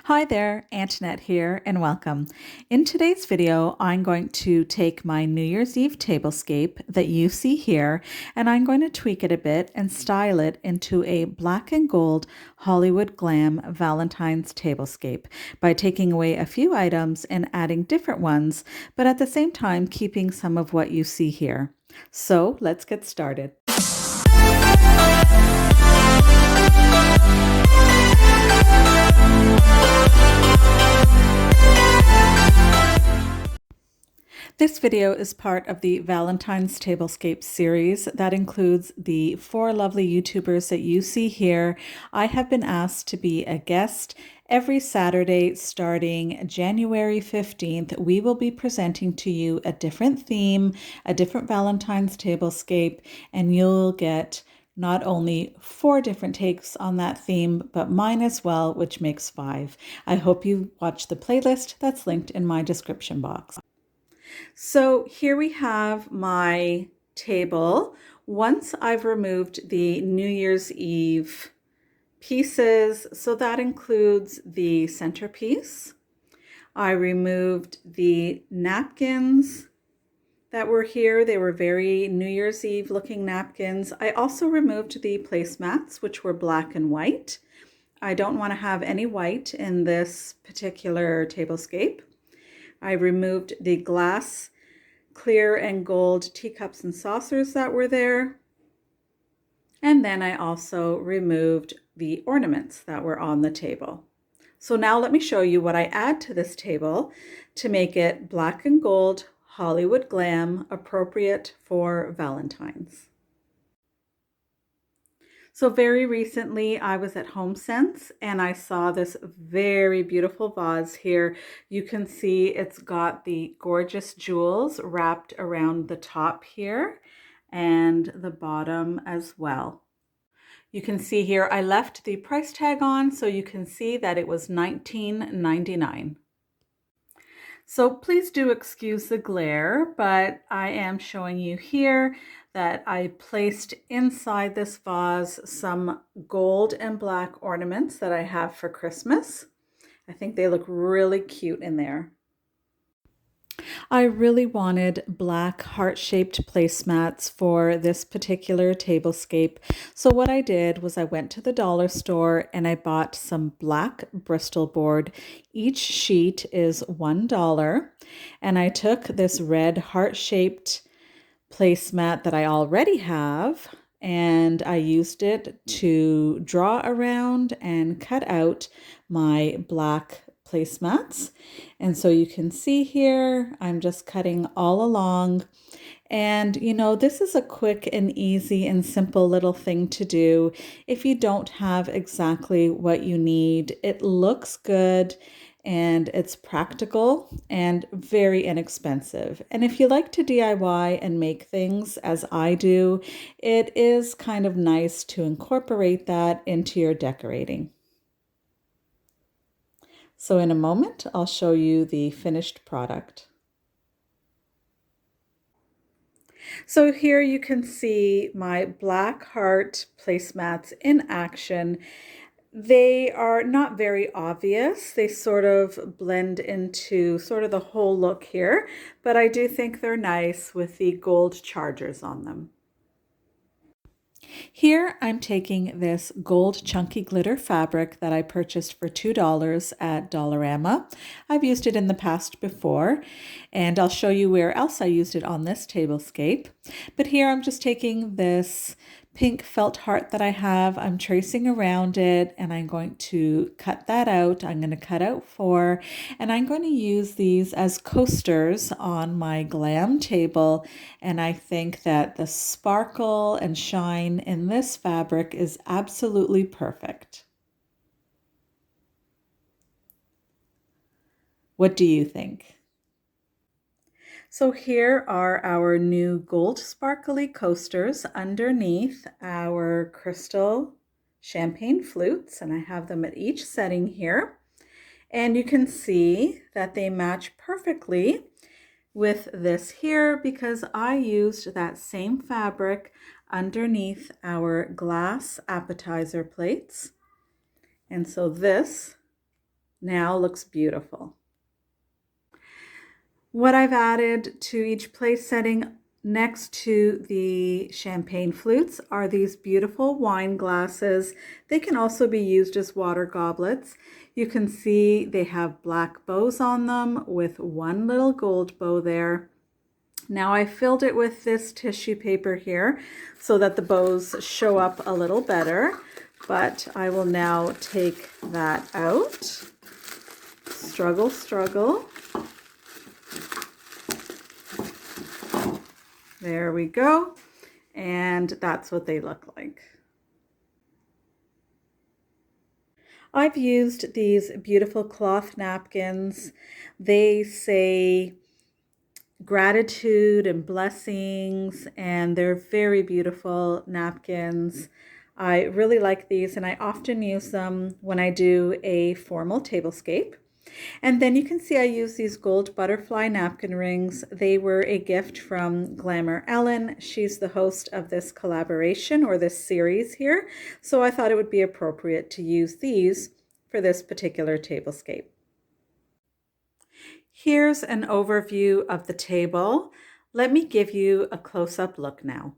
Hi there, Antonette here, and welcome. In today's video, I'm going to take my New Year's Eve tablescape that you see here, and I'm going to tweak it a bit and style it into a black and gold Hollywood Glam Valentines Tablescape by taking away a few items and adding different ones, but at the same time keeping some of what you see here. So let's get started. This video is part of the Valentine's Tablescape series that includes the 4 lovely YouTubers that you see here. I have been asked to be a guest every Saturday starting January 15th. We will be presenting to you a different theme, a different Valentine's Tablescape, and you'll get not only 4 different takes on that theme, but mine as well, which makes 5. I hope you watch the playlist that's linked in my description box. So here we have my table. Once I've removed the New Year's Eve pieces, so that includes the centerpiece. I removed the napkins that were here. They were very New Year's Eve looking napkins. I also removed the placemats, which were black and white. I don't want to have any white in this particular tablescape. I removed the glass, clear and gold teacups and saucers that were there. And then I also removed the ornaments that were on the table. So now let me show you what I add to this table to make it black and gold Hollywood Glam, appropriate for Valentine's. So very recently I was at HomeSense and I saw this very beautiful vase here. You can see it's got the gorgeous jewels wrapped around the top here and the bottom as well. You can see here I left the price tag on so you can see that it was $19.99. So please do excuse the glare, but I am showing you here that I placed inside this vase some gold and black ornaments that I have for Christmas. I think they look really cute in there. I really wanted black heart-shaped placemats for this particular tablescape. So what I did was I went to the dollar store and I bought some black Bristol board. Each sheet is $1. And I took this red heart-shaped placemat that I already have and I used it to draw around and cut out my black placemats. And so you can see here, I'm just cutting all along. And you know, this is a quick and easy and simple little thing to do. If you don't have exactly what you need, it looks good and it's practical and very inexpensive. And if you like to DIY and make things as I do, it is kind of nice to incorporate that into your decorating. So in a moment, I'll show you the finished product. So here you can see my black heart placemats in action. They are not very obvious. They sort of blend into sort of the whole look here, but I do think they're nice with the gold chargers on them. Here I'm taking this gold chunky glitter fabric that I purchased for $2 at Dollarama. I've used it in the past before, and I'll show you where else I used it on this tablescape. But here I'm just taking this pink felt heart that I have. I'm tracing around it and I'm going to cut that out. I'm going to cut out 4 and I'm going to use these as coasters on my glam table. And I think that the sparkle and shine in this fabric is absolutely perfect. What do you think? So here are our new gold sparkly coasters underneath our crystal champagne flutes, and I have them at each setting here. And you can see that they match perfectly with this here because I used that same fabric underneath our glass appetizer plates. And so this Now looks beautiful. What I've added to each place setting next to the champagne flutes are these beautiful wine glasses. They can also be used as water goblets. You can see they have black bows on them with one little gold bow there. Now I filled it with this tissue paper here so that the bows show up a little better, but I will now take that out. Struggle, struggle. There we go. And that's what they look like. I've used these beautiful cloth napkins. They say gratitude and blessings, and they're very beautiful napkins. I really like these, and I often use them when I do a formal tablescape. And then you can see I use these gold butterfly napkin rings. They were a gift from Glamour Ellen. She's the host of this collaboration or this series here. So I thought it would be appropriate to use these for this particular tablescape. Here's an overview of the table. Let me give you a close-up look now.